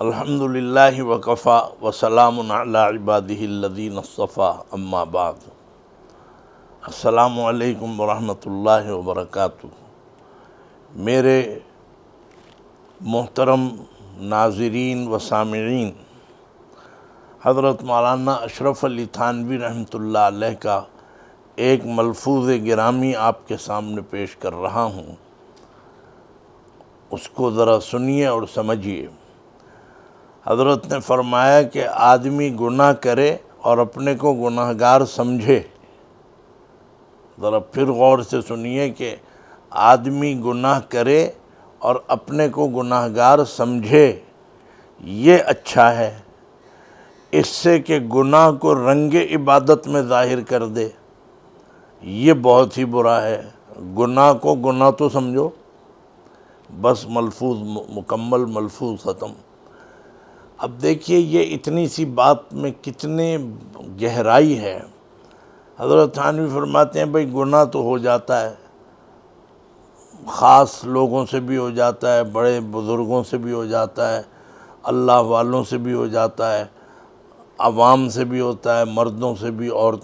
الحمدللہ وکفا وسلام علی عبادہ الذین اصطفیٰ اما بعد۔ السلام علیکم ورحمۃ اللہ وبرکاتہ۔ میرے محترم ناظرین و سامعین، حضرت مولانا اشرف علی تھانوی رحمۃ اللہ علیہ کا ایک ملفوظ گرامی آپ کے سامنے پیش کر رہا ہوں، اس کو ذرا سنیے اور سمجھیے۔ حضرت نے فرمایا کہ آدمی گناہ کرے اور اپنے کو گناہ گار سمجھے۔ ذرا پھر غور سے سنیے کہ آدمی گناہ کرے اور اپنے کو گناہ گار سمجھے، یہ اچھا ہے اس سے کہ گناہ کو رنگ عبادت میں ظاہر کر دے، یہ بہت ہی برا ہے۔ گناہ کو گناہ تو سمجھو، بس ملفوظ مکمل، ملفوظ ختم۔ اب دیکھیے یہ اتنی سی بات میں کتنے گہرائی ہے۔ حضرت تھانوی فرماتے ہیں بھئی گناہ تو ہو جاتا ہے، خاص لوگوں سے بھی ہو جاتا ہے، بڑے بزرگوں سے بھی ہو جاتا ہے، اللہ والوں سے بھی ہو جاتا ہے، عوام سے بھی ہوتا ہے، مردوں سے بھی، اور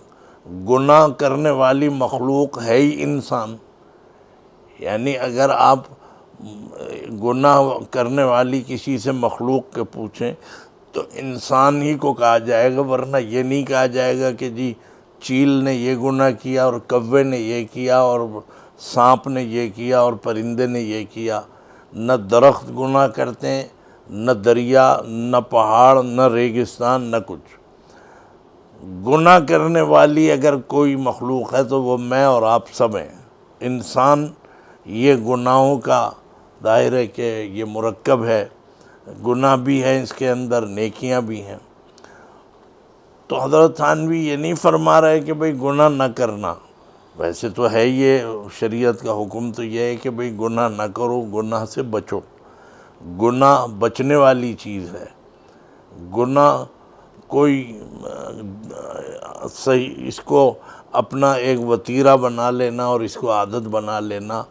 گناہ کرنے والی مخلوق ہے ہی انسان۔ یعنی اگر آپ گناہ کرنے والی کسی سے مخلوق کے پوچھیں تو انسان ہی کو کہا جائے گا، ورنہ یہ نہیں کہا جائے گا کہ جی چیل نے یہ گناہ کیا اور کوے نے یہ کیا اور سانپ نے یہ کیا اور پرندے نے یہ کیا۔ نہ درخت گناہ کرتے ہیں، نہ دریا، نہ پہاڑ، نہ ریگستان، نہ کچھ۔ گناہ کرنے والی اگر کوئی مخلوق ہے تو وہ میں اور آپ سب ہیں۔ انسان یہ گناہوں کا ظاہر ہے کہ یہ مرکب ہے، گناہ بھی ہے اس کے اندر، نیکیاں بھی ہیں۔ تو حضرت تھانوی یہ نہیں فرما رہے کہ بھئی گناہ نہ کرنا، ویسے تو ہے یہ شریعت کا حکم تو یہ ہے کہ بھئی گناہ نہ کرو، گناہ سے بچو۔ گناہ بچنے والی چیز ہے۔ گناہ کوئی صحیح اس کو اپنا ایک وتیرہ بنا لینا اور اس کو عادت بنا لینا،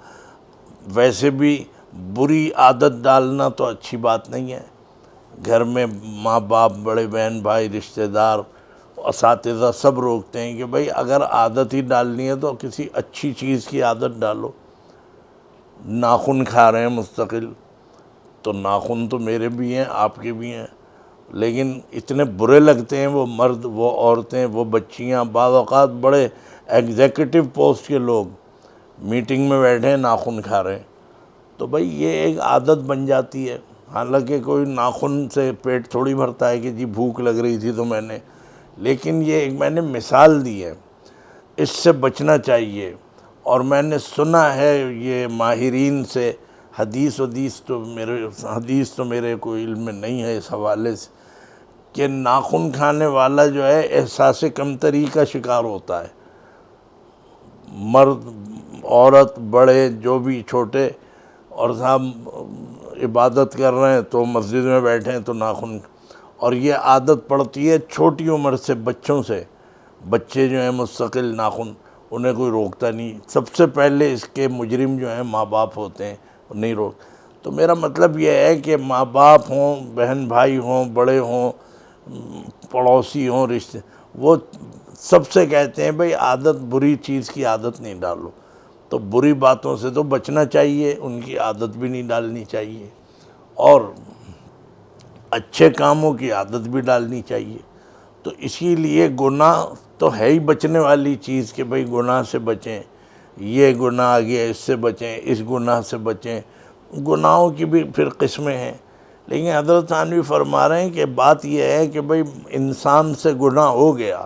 ویسے بھی بری عادت ڈالنا تو اچھی بات نہیں ہے۔ گھر میں ماں باپ، بڑے بہن بھائی، رشتہ دار، اساتذہ سب روکتے ہیں کہ بھئی اگر عادت ہی ڈالنی ہے تو کسی اچھی چیز کی عادت ڈالو۔ ناخن کھا رہے ہیں مستقل، تو ناخن تو میرے بھی ہیں، آپ کے بھی ہیں، لیکن اتنے برے لگتے ہیں وہ مرد، وہ عورتیں، وہ بچیاں، بعض اوقات بڑے ایگزیکٹو پوسٹ کے لوگ میٹنگ میں بیٹھے ہیں ناخن کھا رہے ہیں۔ تو بھئی یہ ایک عادت بن جاتی ہے۔ حالانکہ کوئی ناخن سے پیٹ تھوڑی بھرتا ہے کہ جی بھوک لگ رہی تھی تو میں نے، لیکن یہ ایک میں نے مثال دی ہے، اس سے بچنا چاہیے۔ اور میں نے سنا ہے یہ ماہرین سے، حدیث تو میرے کوئی علم میں نہیں ہے اس حوالے سے، کہ ناخن کھانے والا جو ہے احساس کمتری کا شکار ہوتا ہے۔ مرد، عورت، بڑے، جو بھی چھوٹے، اور صاحب عبادت کر رہے ہیں تو مسجد میں بیٹھے ہیں تو ناخن، اور یہ عادت پڑتی ہے چھوٹی عمر سے بچوں سے۔ بچے جو ہیں مستقل ناخن، انہیں کوئی روکتا نہیں۔ سب سے پہلے اس کے مجرم جو ہیں ماں باپ ہوتے ہیں، نہیں روک۔ تو میرا مطلب یہ ہے کہ ماں باپ ہوں، بہن بھائی ہوں، بڑے ہوں، پڑوسی ہوں، رشتے، وہ سب سے کہتے ہیں بھئی عادت، بری چیز کی عادت نہیں ڈالو۔ تو بری باتوں سے تو بچنا چاہیے، ان کی عادت بھی نہیں ڈالنی چاہیے، اور اچھے کاموں کی عادت بھی ڈالنی چاہیے۔ تو اسی لیے گناہ تو ہے ہی بچنے والی چیز کہ بھئی گناہ سے بچیں، یہ گناہ آ گیا اس سے بچیں، اس گناہ سے بچیں۔ گناہوں کی بھی پھر قسمیں ہیں، لیکن حضرت تھانوی فرما رہے ہیں کہ بات یہ ہے کہ بھئی انسان سے گناہ ہو گیا،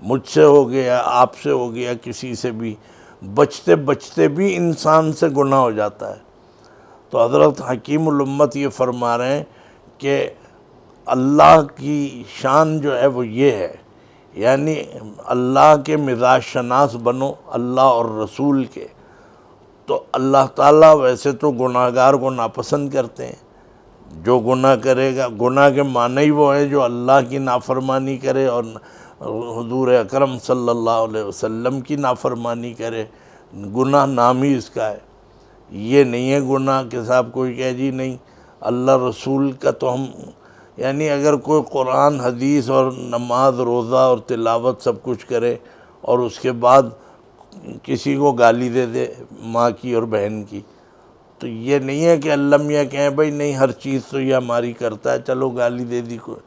مجھ سے ہو گیا، آپ سے ہو گیا، کسی سے بھی، بچتے بچتے بھی انسان سے گناہ ہو جاتا ہے۔ تو حضرت حکیم الامت یہ فرما رہے ہیں کہ اللہ کی شان جو ہے وہ یہ ہے، یعنی اللہ کے مزاج شناس بنو، اللہ اور رسول کے۔ تو اللہ تعالیٰ ویسے تو گناہ گار کو ناپسند کرتے ہیں۔ جو گناہ کرے گا، گناہ کے معنی ہی وہ ہے جو اللہ کی نافرمانی کرے اور حضور اکرم صلی اللہ علیہ وسلم کی نافرمانی کرے۔ گناہ نام ہی اس کا ہے۔ یہ نہیں ہے گناہ کہ صاحب کوئی کہے جی نہیں اللہ رسول کا تو ہم یعنی اگر کوئی قرآن حدیث اور نماز روزہ اور تلاوت سب کچھ کرے اور اس کے بعد کسی کو گالی دے دے ماں کی اور بہن کی، تو یہ نہیں ہے کہ اللہ میاں کہیں بھائی نہیں ہر چیز تو یہ ہماری کرتا ہے چلو گالی دے دی کوئی۔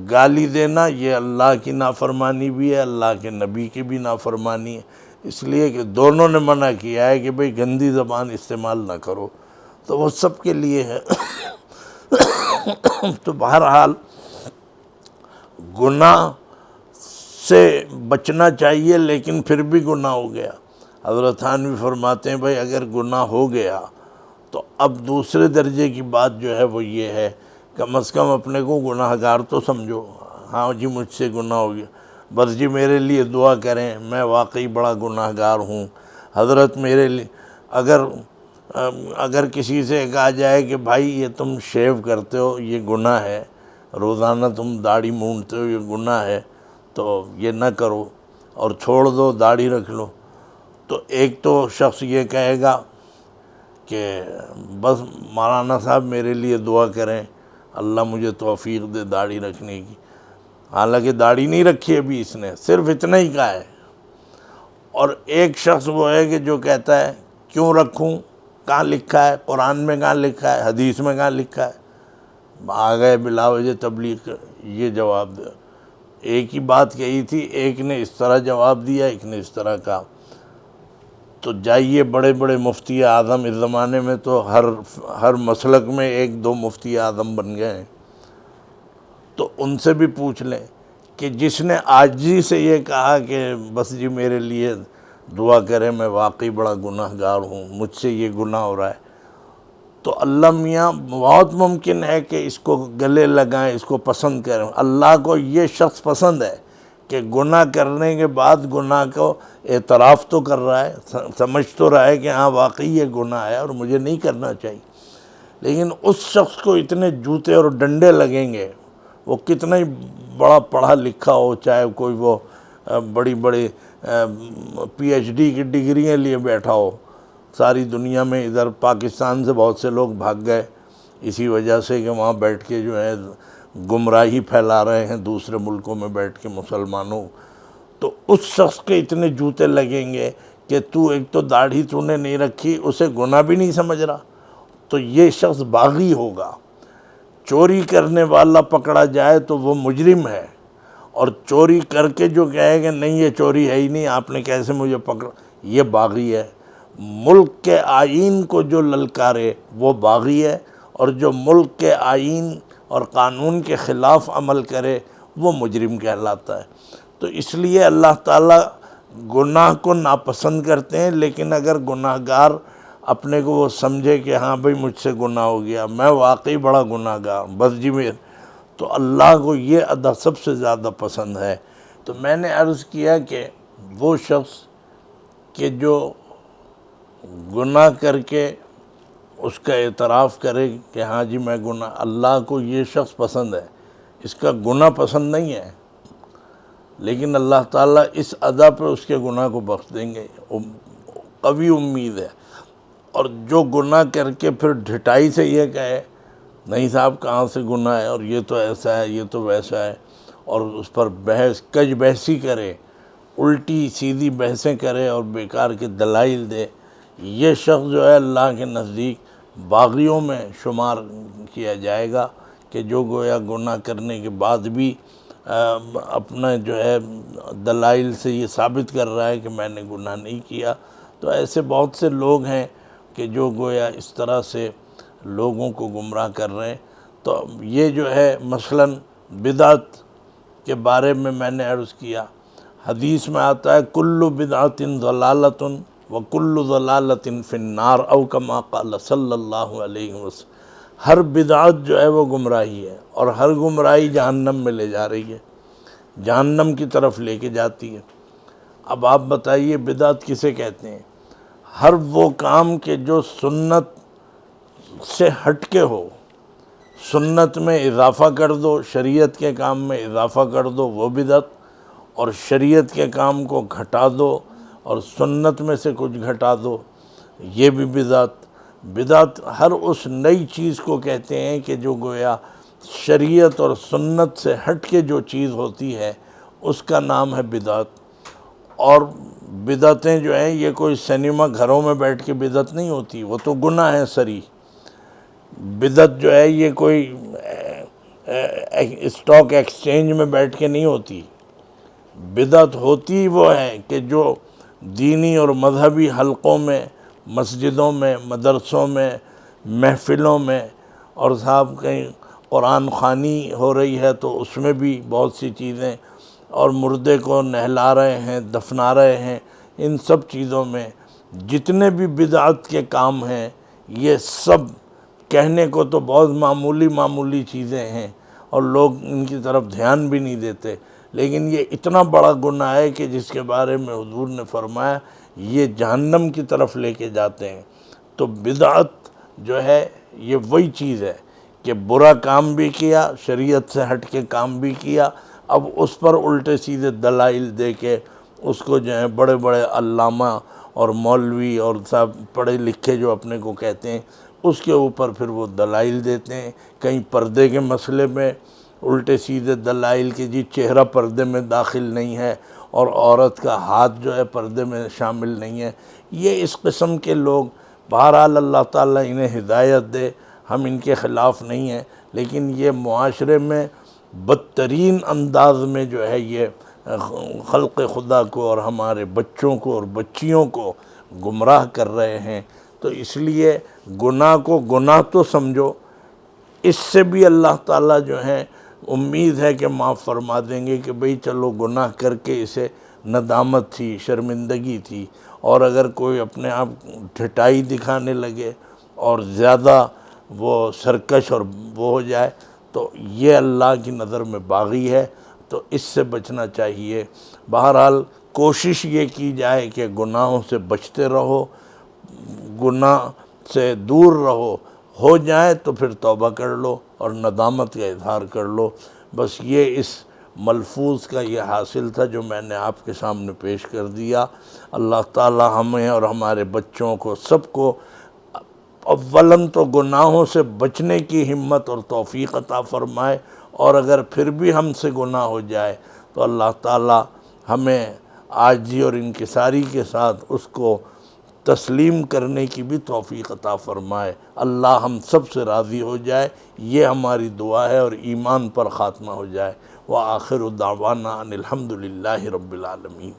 گالی دینا یہ اللہ کی نافرمانی بھی ہے، اللہ کے نبی کی بھی نافرمانی ہے، اس لیے کہ دونوں نے منع کیا ہے کہ بھئی گندی زبان استعمال نہ کرو، تو وہ سب کے لیے ہے۔ تو بہرحال گناہ سے بچنا چاہیے، لیکن پھر بھی گناہ ہو گیا، حضرت تھانوی فرماتے ہیں بھئی اگر گناہ ہو گیا تو اب دوسرے درجے کی بات جو ہے وہ یہ ہے، کم از کم اپنے کو گناہ گار تو سمجھو، ہاں جی مجھ سے گناہ ہو گیا، بس جی میرے لیے دعا کریں، میں واقعی بڑا گناہ گار ہوں، حضرت میرے لیے اگر کسی سے کہا جائے کہ بھائی یہ تم شیو کرتے ہو یہ گناہ ہے، روزانہ تم داڑھی مونڈتے ہو یہ گناہ ہے، تو یہ نہ کرو اور چھوڑ دو داڑھی رکھ لو، تو ایک تو شخص یہ کہے گا کہ بس مولانا صاحب میرے لیے دعا کریں اللہ مجھے توفیق دے داڑھی رکھنے کی، حالانکہ داڑھی نہیں رکھی ابھی اس نے، صرف اتنا ہی کہا ہے۔ اور ایک شخص وہ ہے کہ جو کہتا ہے کیوں رکھوں، کہاں لکھا ہے، قرآن میں کہاں لکھا ہے، حدیث میں کہاں لکھا ہے، آ گئے بلا وجہ تبلیغ کر، یہ جواب دیا۔ ایک ہی بات کہی تھی، ایک نے اس طرح جواب دیا ایک نے اس طرح کہا۔ تو جائیے بڑے بڑے مفتی اعظم اس زمانے میں تو ہر مسلک میں ایک دو مفتی اعظم بن گئے ہیں، تو ان سے بھی پوچھ لیں کہ جس نے عاجزی سے یہ کہا کہ بس جی میرے لیے دعا کریں میں واقعی بڑا گناہ گار ہوں مجھ سے یہ گناہ ہو رہا ہے، تو اللہ میاں بہت ممکن ہے کہ اس کو گلے لگائیں، اس کو پسند کریں۔ اللہ کو یہ شخص پسند ہے کہ گناہ کرنے کے بعد گناہ کو اعتراف تو کر رہا ہے، سمجھ تو رہا ہے کہ ہاں واقعی یہ گناہ ہے اور مجھے نہیں کرنا چاہیے، لیکن اس شخص کو اتنے جوتے اور ڈنڈے لگیں گے، وہ کتنا ہی بڑا پڑھا لکھا ہو، چاہے کوئی وہ بڑی بڑی پی ایچ ڈی کی ڈگریاں لیے بیٹھا ہو، ساری دنیا میں ادھر پاکستان سے بہت سے لوگ بھاگ گئے اسی وجہ سے کہ وہاں بیٹھ کے جو ہے گمراہی پھیلا رہے ہیں دوسرے ملکوں میں بیٹھ کے مسلمانوں، تو اس شخص کے اتنے جوتے لگیں گے کہ تو ایک تو داڑھی تو نے نہیں رکھی، اسے گناہ بھی نہیں سمجھ رہا، تو یہ شخص باغی ہوگا۔ چوری کرنے والا پکڑا جائے تو وہ مجرم ہے، اور چوری کر کے جو کہے کہ نہیں یہ چوری ہے ہی نہیں آپ نے کیسے مجھے پکڑا، یہ باغی ہے۔ ملک کے آئین کو جو للکارے وہ باغی ہے، اور جو ملک کے آئین اور قانون کے خلاف عمل کرے وہ مجرم کہلاتا ہے۔ تو اس لیے اللہ تعالیٰ گناہ کو ناپسند کرتے ہیں، لیکن اگر گناہ گار اپنے کو وہ سمجھے کہ ہاں بھئی مجھ سے گناہ ہو گیا میں واقعی بڑا گناہ گار ہوں بس جی میرے، تو اللہ کو یہ ادا سب سے زیادہ پسند ہے۔ تو میں نے عرض کیا کہ وہ شخص کہ جو گناہ کر کے اس کا اعتراف کرے کہ ہاں جی میں گناہ، اللہ کو یہ شخص پسند ہے، اس کا گناہ پسند نہیں ہے، لیکن اللہ تعالیٰ اس ادا پہ اس کے گناہ کو بخش دیں گے، قوی امید ہے۔ اور جو گناہ کر کے پھر ڈھٹائی سے یہ کہے نہیں صاحب کہاں سے گناہ ہے اور یہ تو ایسا ہے یہ تو ویسا ہے، اور اس پر کج بحثی کرے، الٹی سیدھی بحثیں کرے اور بیکار کے دلائل دے، یہ شخص جو ہے اللہ کے نزدیک باغیوں میں شمار کیا جائے گا، کہ جو گویا گناہ کرنے کے بعد بھی اپنا جو ہے دلائل سے یہ ثابت کر رہا ہے کہ میں نے گناہ نہیں کیا۔ تو ایسے بہت سے لوگ ہیں کہ جو گویا اس طرح سے لوگوں کو گمراہ کر رہے ہیں۔ تو یہ جو ہے مثلاً بدعت کے بارے میں نے عرض کیا، حدیث میں آتا ہے کل بدعت ضلالۃ وکل ضلالۃ فی النار او کما قال صلی اللہ علیہ وسلم، ہر بدعت جو ہے وہ گمراہی ہے، اور ہر گمراہی جہنم میں لے جا رہی ہے، جہنم کی طرف لے کے جاتی ہے۔ اب آپ بتائیے بدعت کسے کہتے ہیں؟ ہر وہ کام کہ جو سنت سے ہٹ کے ہو، سنت میں اضافہ کر دو، شریعت کے کام میں اضافہ کر دو وہ بدعت، اور شریعت کے کام کو گھٹا دو اور سنت میں سے کچھ گھٹا دو یہ بھی بدعت۔ بدعت ہر اس نئی چیز کو کہتے ہیں کہ جو گویا شریعت اور سنت سے ہٹ کے جو چیز ہوتی ہے اس کا نام ہے بدعت۔ اور بدعتیں جو ہیں یہ کوئی سینما گھروں میں بیٹھ کے بدعت نہیں ہوتی، وہ تو گناہ ہے سری۔ بدعت جو ہے یہ کوئی اسٹاک ایکسچینج میں بیٹھ کے نہیں ہوتی۔ بدعت ہوتی وہ ہے کہ جو دینی اور مذہبی حلقوں میں، مسجدوں میں، مدرسوں میں، محفلوں میں، اور صاحب کہیں قرآن خوانی ہو رہی ہے تو اس میں بھی بہت سی چیزیں، اور مردے کو نہلا رہے ہیں، دفنا رہے ہیں، ان سب چیزوں میں جتنے بھی بدعت کے کام ہیں یہ سب کہنے کو تو بہت معمولی چیزیں ہیں اور لوگ ان کی طرف دھیان بھی نہیں دیتے، لیکن یہ اتنا بڑا گناہ ہے کہ جس کے بارے میں حضور نے فرمایا یہ جہنم کی طرف لے کے جاتے ہیں۔ تو بدعت جو ہے یہ وہی چیز ہے کہ برا کام بھی کیا، شریعت سے ہٹ کے کام بھی کیا، اب اس پر الٹے سیدھے دلائل دے کے اس کو جو ہے بڑے بڑے علامہ اور مولوی اور سب پڑھے لکھے جو اپنے کو کہتے ہیں اس کے اوپر پھر وہ دلائل دیتے ہیں۔ کہیں پردے کے مسئلے میں الٹے سیدھے دلائل کہ جی چہرہ پردے میں داخل نہیں ہے اور عورت کا ہاتھ جو ہے پردے میں شامل نہیں ہے۔ یہ اس قسم کے لوگ، بہرحال اللہ تعالیٰ انہیں ہدایت دے، ہم ان کے خلاف نہیں ہیں، لیکن یہ معاشرے میں بدترین انداز میں جو ہے یہ خلق خدا کو اور ہمارے بچوں کو اور بچیوں کو گمراہ کر رہے ہیں۔ تو اس لیے گناہ کو گناہ تو سمجھو، اس سے بھی اللہ تعالیٰ جو ہے امید ہے کہ معاف فرما دیں گے کہ بھئی چلو گناہ کر کے اسے ندامت تھی، شرمندگی تھی، اور اگر کوئی اپنے آپ ڈھٹائی دکھانے لگے اور زیادہ وہ سرکش اور وہ ہو جائے تو یہ اللہ کی نظر میں باغی ہے، تو اس سے بچنا چاہیے۔ بہرحال کوشش یہ کی جائے کہ گناہوں سے بچتے رہو، گناہ سے دور رہو، ہو جائے تو پھر توبہ کر لو اور ندامت کا اظہار کر لو۔ بس یہ اس ملفوظ کا یہ حاصل تھا جو میں نے آپ کے سامنے پیش کر دیا۔ اللہ تعالی ہمیں اور ہمارے بچوں کو سب کو اولاً تو گناہوں سے بچنے کی ہمت اور توفیق عطا فرمائے، اور اگر پھر بھی ہم سے گناہ ہو جائے تو اللہ تعالی ہمیں عاجزی اور انکساری کے ساتھ اس کو تسلیم کرنے کی بھی توفیق عطا فرمائے۔ اللہ ہم سب سے راضی ہو جائے، یہ ہماری دعا ہے، اور ایمان پر خاتمہ ہو جائے۔ وآخر دعوانا ان الحمد للہ رب العالمین۔